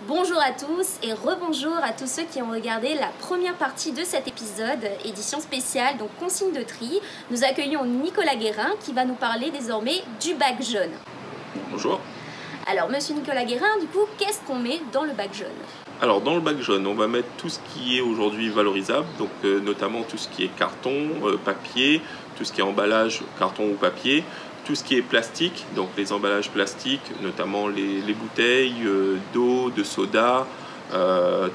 Bonjour à tous et rebonjour à tous ceux qui ont regardé la première partie de cet épisode, édition spéciale, donc consigne de tri. Nous accueillons Nicolas Guérin qui va nous parler désormais du bac jaune. Bonjour. Alors monsieur Nicolas Guérin, du coup, qu'est-ce qu'on met dans le bac jaune? Alors dans le bac jaune, on va mettre tout ce qui est aujourd'hui valorisable, donc notamment tout ce qui est carton, papier, tout ce qui est emballage, carton ou papier, tout ce qui est plastique, donc les emballages plastiques, notamment les bouteilles d'eau, de soda,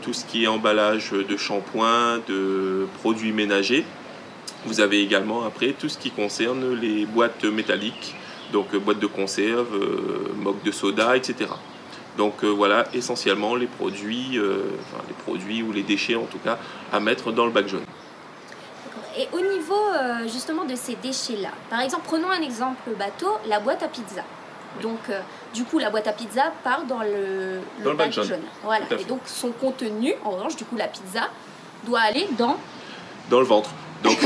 tout ce qui est emballage de shampoing, de produits ménagers. Vous avez également après tout ce qui concerne les boîtes métalliques, donc boîtes de conserve, moques de soda, etc. Donc voilà essentiellement les produits ou les déchets en tout cas à mettre dans le bac jaune. Et au niveau justement de ces déchets-là, par exemple, prenons un exemple bateau, la boîte à pizza. Donc du coup la boîte à pizza part dans le bac jaune. Voilà. Et donc son contenu, en revanche, du coup la pizza doit aller dans le ventre. Donc,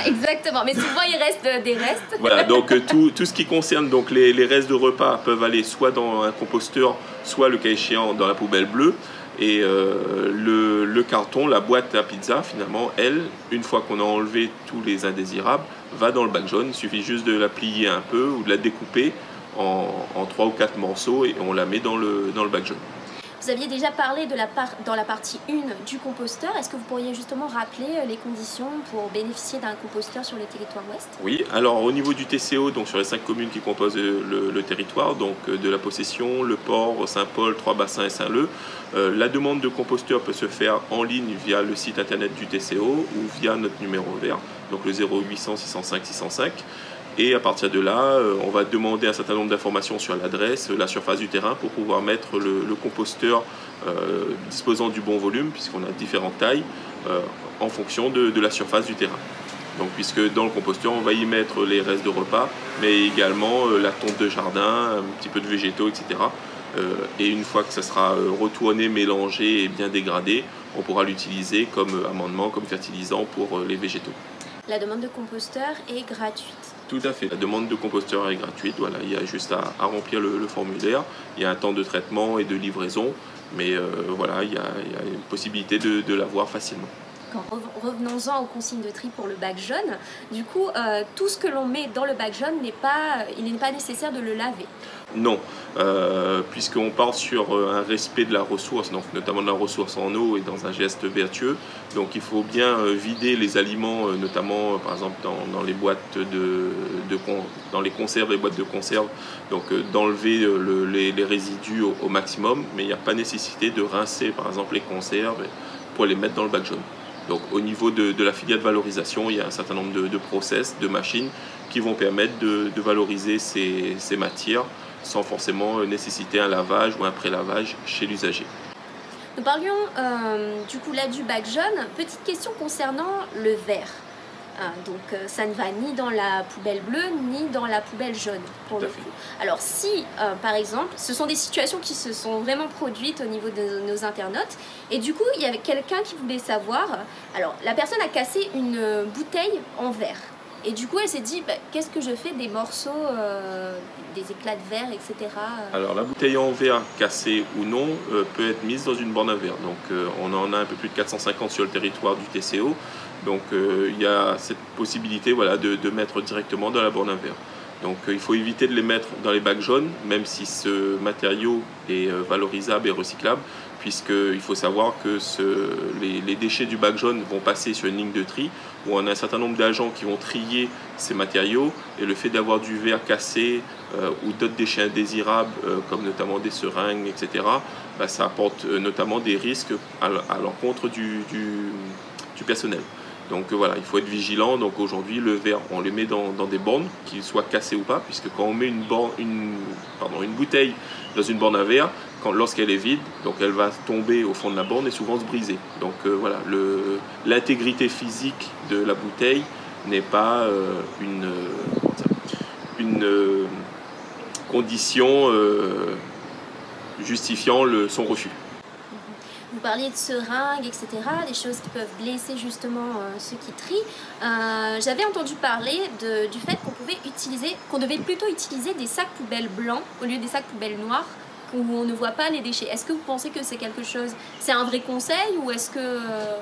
exactement, mais souvent il reste des restes. Voilà, donc tout ce qui concerne donc les restes de repas peuvent aller soit dans un composteur, soit le cas échéant dans la poubelle bleue. Et le carton, la boîte à pizza, finalement, elle, une fois qu'on a enlevé tous les indésirables, va dans le bac jaune. Il suffit juste de la plier un peu ou de la découper en 3 ou 4 morceaux et on la met dans le bac jaune. Vous aviez déjà parlé dans la partie 1 du composteur. Est-ce que vous pourriez justement rappeler les conditions pour bénéficier d'un composteur sur le territoire ouest? Oui, alors au niveau du TCO, donc sur les 5 communes qui composent le territoire, donc de la Possession, Le Port, Saint-Paul, Trois-Bassins et Saint-Leu, la demande de composteur peut se faire en ligne via le site internet du TCO ou via notre numéro vert, donc le 0800 605 605. Et à partir de là, on va demander un certain nombre d'informations sur l'adresse, la surface du terrain pour pouvoir mettre le composteur disposant du bon volume, puisqu'on a différentes tailles, en fonction de la surface du terrain. Donc, puisque dans le composteur, on va y mettre les restes de repas, mais également la tonte de jardin, un petit peu de végétaux, etc. Et une fois que ça sera retourné, mélangé et bien dégradé, on pourra l'utiliser comme amendement, comme fertilisant pour les végétaux. La demande de composteur est gratuite. Tout à fait. La demande de composteur est gratuite. Voilà, il y a juste à remplir le formulaire. Il y a un temps de traitement et de livraison, mais voilà, il y a une possibilité de l'avoir facilement. Revenons-en aux consignes de tri pour le bac jaune. Du coup, tout ce que l'on met dans le bac jaune il n'est pas nécessaire de le laver. Non, puisqu'on part sur un respect de la ressource, donc notamment de la ressource en eau et dans un geste vertueux. Donc il faut bien vider les aliments, notamment par exemple dans les boîtes dans les conserves, les boîtes de conserve, donc d'enlever les résidus au maximum, mais il n'y a pas nécessité de rincer par exemple les conserves pour les mettre dans le bac jaune. Donc au niveau de la filière de valorisation, il y a un certain nombre de process, de machines qui vont permettre de valoriser ces matières sans forcément nécessiter un lavage ou un pré-lavage chez l'usager. Nous parlions du coup là du bac jaune. Petite question concernant le verre. Donc ça ne va ni dans la poubelle bleue ni dans la poubelle jaune pour le coup. Alors si par exemple, ce sont des situations qui se sont vraiment produites au niveau de nos internautes et du coup il y avait quelqu'un qui voulait savoir, alors la personne a cassé une bouteille en verre et du coup elle s'est dit qu'est-ce que je fais des morceaux, des éclats de verre, etc. Alors la bouteille en verre cassée ou non peut être mise dans une borne à verre. Donc on en a un peu plus de 450 sur le territoire du TCO. Donc il y a cette possibilité voilà, de mettre directement dans la borne à verre. Donc il faut éviter de les mettre dans les bacs jaunes, même si ce matériau est valorisable et recyclable, puisqu'il faut savoir que les déchets du bac jaune vont passer sur une ligne de tri, où on a un certain nombre d'agents qui vont trier ces matériaux, et le fait d'avoir du verre cassé ou d'autres déchets indésirables, comme notamment des seringues, etc., ça apporte notamment des risques à l'encontre du personnel. Donc voilà, il faut être vigilant. Donc aujourd'hui, le verre, on le met dans des bornes, qu'il soit cassé ou pas, puisque quand on met une bouteille dans une borne à verre, lorsqu'elle est vide, donc elle va tomber au fond de la borne et souvent se briser. Donc voilà, l'intégrité physique de la bouteille n'est pas une condition justifiant son refus. Vous parliez de seringues, etc., des choses qui peuvent blesser justement ceux qui trient. J'avais entendu parler du fait qu'on devait plutôt utiliser des sacs poubelles blancs au lieu des sacs poubelles noirs où on ne voit pas les déchets. Est-ce que vous pensez que c'est quelque chose, c'est un vrai conseil ou est-ce que...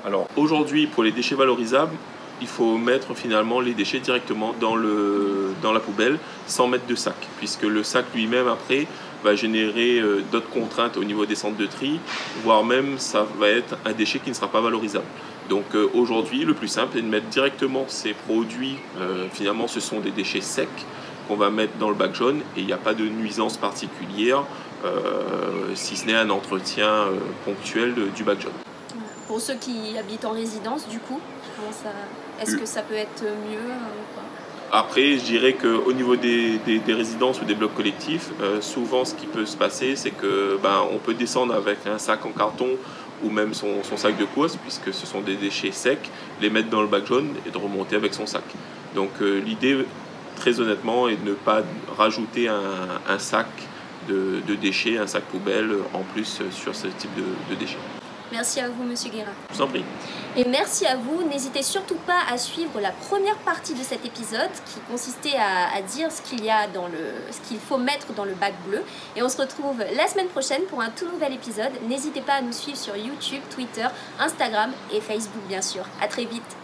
Alors aujourd'hui, pour les déchets valorisables, il faut mettre finalement les déchets directement dans la poubelle sans mettre de sac, puisque le sac lui-même après va générer d'autres contraintes au niveau des centres de tri, voire même ça va être un déchet qui ne sera pas valorisable. Donc aujourd'hui, le plus simple est de mettre directement ces produits, finalement ce sont des déchets secs qu'on va mettre dans le bac jaune et il n'y a pas de nuisance particulière, si ce n'est un entretien ponctuel du bac jaune. Pour ceux qui habitent en résidence, du coup, est-ce que ça peut être mieux ou quoi? Après, je dirais qu'au niveau des résidences ou des blocs collectifs, souvent ce qui peut se passer, c'est que on peut descendre avec un sac en carton ou même son sac de course, puisque ce sont des déchets secs, les mettre dans le bac jaune et de remonter avec son sac. Donc l'idée, très honnêtement, est de ne pas rajouter un sac de déchets, un sac poubelle en plus sur ce type de déchets. Merci à vous, Monsieur Guérin. Je vous en prie. Et merci à vous. N'hésitez surtout pas à suivre la première partie de cet épisode qui consistait à dire ce qu'il faut mettre dans le bac bleu. Et on se retrouve la semaine prochaine pour un tout nouvel épisode. N'hésitez pas à nous suivre sur YouTube, Twitter, Instagram et Facebook, bien sûr. À très vite.